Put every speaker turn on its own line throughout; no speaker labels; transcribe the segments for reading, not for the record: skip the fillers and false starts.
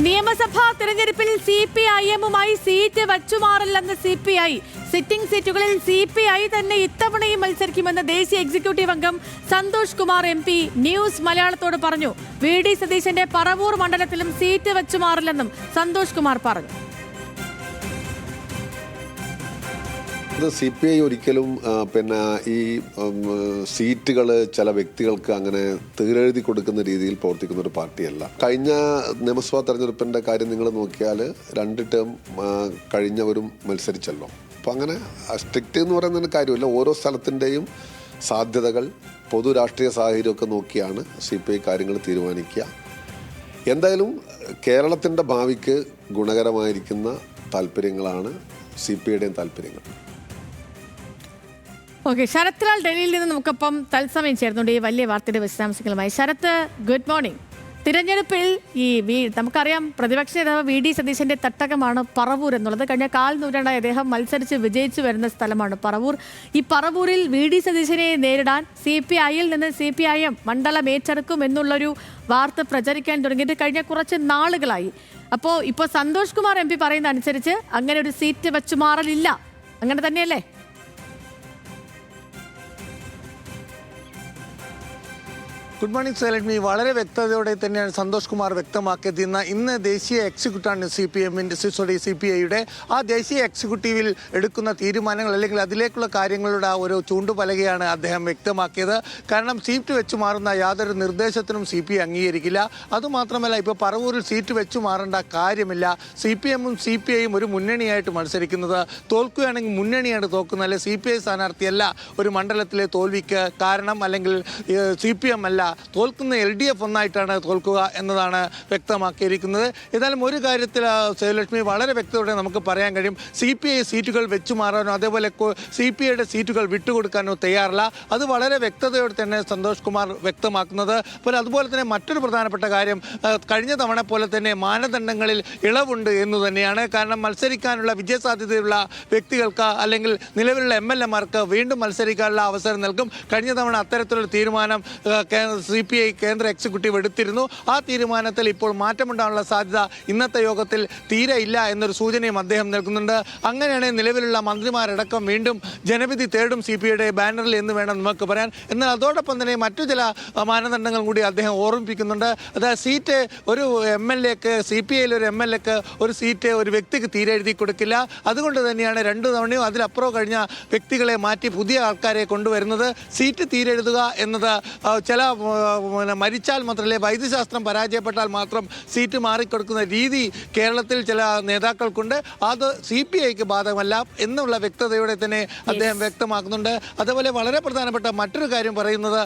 നിയമസഭാ തെരഞ്ഞെടുപ്പിൽ CPIM-മായി seat വച്ചുമാറില്ലെന്ന് CPI. Sitting സീറ്റുകളിൽ CPI തന്നെ ഇത്തവണയും മത്സരിക്കുമെന്ന് ദേശീയ എക്സിക്യൂട്ടീവ് അംഗം സന്തോഷ് കുമാർ MP ന്യൂസ് മലയാളത്തോട് പറഞ്ഞു. VD സതീശന്റെ പറവൂർ മണ്ഡലത്തിലും സീറ്റ് വച്ചുമാറില്ലെന്നും സന്തോഷ് കുമാർ പറഞ്ഞു.
CPI ഒരിക്കലും ഈ സീറ്റുകൾ ചില വ്യക്തികൾക്ക് അങ്ങനെ തീരെഴുതി കൊടുക്കുന്ന രീതിയിൽ പ്രവർത്തിക്കുന്ന ഒരു പാർട്ടിയല്ല. കഴിഞ്ഞ നിയമസഭാ തെരഞ്ഞെടുപ്പിൻ്റെ കാര്യം നിങ്ങൾ നോക്കിയാൽ 2 ടേം കഴിഞ്ഞവരും മത്സരിച്ചല്ലോ. അപ്പം അങ്ങനെ സ്ട്രിക്റ്റ് എന്ന് പറയുന്നതിന് കാര്യമില്ല. ഓരോ സ്ഥലത്തിൻ്റെയും സാധ്യതകൾ, പൊതു രാഷ്ട്രീയ സാഹചര്യമൊക്കെ നോക്കിയാണ് CPI കാര്യങ്ങൾ തീരുമാനിക്കുക. എന്തായാലും കേരളത്തിൻ്റെ ഭാവിക്ക് ഗുണകരമായിരിക്കുന്ന താല്പര്യങ്ങളാണ് CPIയുടെയും താല്പര്യങ്ങൾ.
ഓക്കെ, ശരത് ലാൽ ഡൽഹിയിൽ നിന്ന് നമുക്കൊപ്പം തത്സമയം ചേർന്നുണ്ട് ഈ വലിയ വാർത്തയുടെ വിശദാംശങ്ങളുമായി. Sharath, good morning. തിരഞ്ഞെടുപ്പിൽ നമുക്കറിയാം പ്രതിപക്ഷ നേതാവ് VD സതീശന്റെ തട്ടകമാണ് പറവൂർ എന്നുള്ളത്. കഴിഞ്ഞ 1/4 നൂറ്റാണ്ടായി അദ്ദേഹം മത്സരിച്ച് വിജയിച്ചു വരുന്ന സ്ഥലമാണ് പറവൂർ. ഈ പറവൂരിൽ VD സതീശനെ നേരിടാൻ CPIയിൽ നിന്ന് CPIM മണ്ഡലം ഏറ്റെടുക്കും എന്നുള്ളൊരു വാർത്ത പ്രചരിക്കാൻ തുടങ്ങിയിട്ട് കഴിഞ്ഞ കുറച്ച് നാളുകളായി. ഇപ്പോൾ സന്തോഷ് കുമാർ MP പറയുന്ന അനുസരിച്ച് അങ്ങനെ ഒരു സീറ്റ് വെച്ചുമാറലില്ല, അങ്ങനെ തന്നെയല്ലേ?
Good morning Selakshmi. വളരെ വ്യക്തതയോടെ തന്നെയാണ് സന്തോഷ് കുമാർ വ്യക്തമാക്കിയത്. ഇന്ന് ദേശീയ എക്സിക്യൂട്ടീവാണ് CPIയുടെ ആ ദേശീയ എക്സിക്യൂട്ടീവിൽ എടുക്കുന്ന തീരുമാനങ്ങൾ അല്ലെങ്കിൽ അതിലേക്കുള്ള കാര്യങ്ങളുടെ ആ ഒരു ചൂണ്ടുപലകയാണ് അദ്ദേഹം വ്യക്തമാക്കിയത്. കാരണം സീറ്റ് വെച്ചു മാറുന്ന യാതൊരു നിർദ്ദേശത്തിനും CPI അംഗീകരിക്കില്ല. അതുമാത്രമല്ല, ഇപ്പോൾ പറവൂരിൽ സീറ്റ് വെച്ചു മാറേണ്ട കാര്യമില്ല. CPM-ഉം CPIയും ഒരു മുന്നണിയായിട്ട് മത്സരിക്കുന്നത്. തോൽക്കുകയാണെങ്കിൽ മുന്നണിയാണ് തോക്കുന്നത്, അല്ലെ CPI സ്ഥാനാർത്ഥിയല്ല ഒരു മണ്ഡലത്തിലെ തോൽവിക്ക് കാരണം. അല്ലെങ്കിൽ CPM അല്ല തോൽക്കുന്ന, LDF ഒന്നായിട്ടാണ് തോൽക്കുക എന്നതാണ് വ്യക്തമാക്കിയിരിക്കുന്നത്. ഏതായാലും ഒരു കാര്യത്തിൽ സേലക്ഷ്മി വളരെ വ്യക്തതയോടെ നമുക്ക് പറയാൻ കഴിയും. CPI സീറ്റുകൾ വെച്ചു മാറാനോ അതേപോലെ CPIയുടെ സീറ്റുകൾ വിട്ടുകൊടുക്കാനോ തയ്യാറല്ല. അത് വളരെ വ്യക്തതയോടെ തന്നെ സന്തോഷ് കുമാർ വ്യക്തമാക്കുന്നത്. അതുപോലെ തന്നെ മറ്റൊരു പ്രധാനപ്പെട്ട കാര്യം, കഴിഞ്ഞ തവണ പോലെ തന്നെ മാനദണ്ഡങ്ങളിൽ ഇളവുണ്ട് എന്ന് തന്നെയാണ്. കാരണം മത്സരിക്കാനുള്ള വിജയസാധ്യതയുള്ള വ്യക്തികൾക്ക് അല്ലെങ്കിൽ നിലവിലുള്ള MLA-മാർക്ക് വീണ്ടും മത്സരിക്കാനുള്ള അവസരം നൽകും. കഴിഞ്ഞ തവണ അത്തരത്തിലുള്ള തീരുമാനം CPI കേന്ദ്ര എക്സിക്യൂട്ടീവ് എടുത്തിരുന്നു. ആ തീരുമാനത്തിൽ ഇപ്പോൾ മാറ്റമുണ്ടാകാനുള്ള സാധ്യത ഇന്നത്തെ യോഗത്തിൽ തീരെ ഇല്ല എന്നൊരു സൂചനയും അദ്ദേഹം നൽകുന്നുണ്ട്. അങ്ങനെയാണെങ്കിൽ നിലവിലുള്ള മന്ത്രിമാരടക്കം വീണ്ടും ജനവിധി തേടും CPIയുടെ ബാനറിൽ എന്ന് വേണം നമുക്ക് പറയാൻ. എന്നാൽ അതോടൊപ്പം തന്നെ മറ്റു ചില മാനദണ്ഡങ്ങൾ കൂടി അദ്ദേഹം ഓർമ്മിപ്പിക്കുന്നുണ്ട്. അതായത് സീറ്റ് ഒരു MLA-ക്ക്, CPIയിലെ ഒരു MLA-ക്ക് ഒരു സീറ്റ് ഒരു വ്യക്തിക്ക് തീരെ എഴുതി കൊടുക്കില്ല. അതുകൊണ്ട് തന്നെയാണ് 2 തവണയും അതിലപ്പുറം കഴിഞ്ഞ വ്യക്തികളെ മാറ്റി പുതിയ ആൾക്കാരെ കൊണ്ടുവരുന്നത്. സീറ്റ് തീരെഴുതുക എന്നത് ചില മരിച്ചാൽ മാത്രമല്ലേ, വൈദ്യശാസ്ത്രം പരാജയപ്പെട്ടാൽ മാത്രം സീറ്റ് മാറിക്കൊടുക്കുന്ന രീതി കേരളത്തിൽ ചില നേതാക്കൾക്കുണ്ട്. അത് CPIക്ക് ബാധകമല്ല എന്നുള്ള വ്യക്തതയോടെ തന്നെ അദ്ദേഹം വ്യക്തമാക്കുന്നുണ്ട്. അതുപോലെ വളരെ പ്രധാനപ്പെട്ട മറ്റൊരു കാര്യം പറയുന്നത്,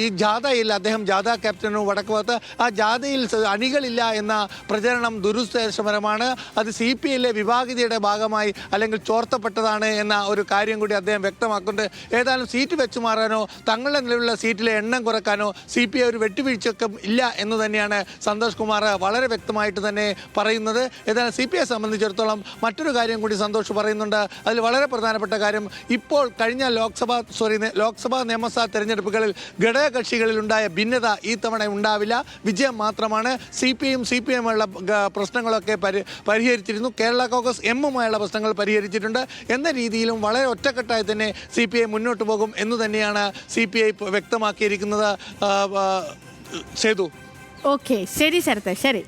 ഈ ജാഥയിൽ അദ്ദേഹം ജാഥ ക്യാപ്റ്റനും വടക്കുഭാഗത്ത് ആ ജാഥയിൽ അണികളില്ല എന്ന പ്രചരണം ദുരുദ്ദേശപരമാണ്. അത് CPIയിലെ വിഭാഗീയതയുടെ ഭാഗമായി അല്ലെങ്കിൽ ചോർത്തപ്പെട്ടതാണ് എന്ന ഒരു കാര്യം കൂടി അദ്ദേഹം വ്യക്തമാക്കുന്നുണ്ട്. ഏതായാലും സീറ്റ് വെച്ചു മാറാനോ തങ്ങളുടെ നിലവിലുള്ള സീറ്റിലെ എണ്ണം കുറക്കാനോ CPI ഒരു വെട്ടുവീഴ്ചയൊക്കെ ഇല്ല എന്ന് തന്നെയാണ് സന്തോഷ് കുമാർ വളരെ വ്യക്തമായിട്ട് തന്നെ പറയുന്നത്. ഏതായാലും CPI സംബന്ധിച്ചിടത്തോളം മറ്റൊരു കാര്യം കൂടി സന്തോഷ് പറയുന്നുണ്ട്. അതിൽ വളരെ പ്രധാനപ്പെട്ട കാര്യം, ഇപ്പോൾ കഴിഞ്ഞ ലോക്സഭാ നിയമസഭാ തെരഞ്ഞെടുപ്പുകളിൽ ഘടകകക്ഷികളിലുണ്ടായ ഭിന്നത ഈ തവണ ഉണ്ടാവില്ല. വിജയം മാത്രമാണ്. CPIയും CPIയുമുള്ള പ്രശ്നങ്ങളൊക്കെ പരിഹരിച്ചിരുന്നു. കേരള കോൺഗ്രസ് M-ഉമായുള്ള പ്രശ്നങ്ങൾ പരിഹരിച്ചിട്ടുണ്ട് എന്ന രീതിയിലും വളരെ ഒറ്റക്കെട്ടായി തന്നെ CPI മുന്നോട്ട് പോകും എന്ന് തന്നെയാണ് CPI വ്യക്തമാക്കിയിരിക്കുന്നത്. സേതു.
ഓക്കെ, ശരി ശരത്ത്, ശരി.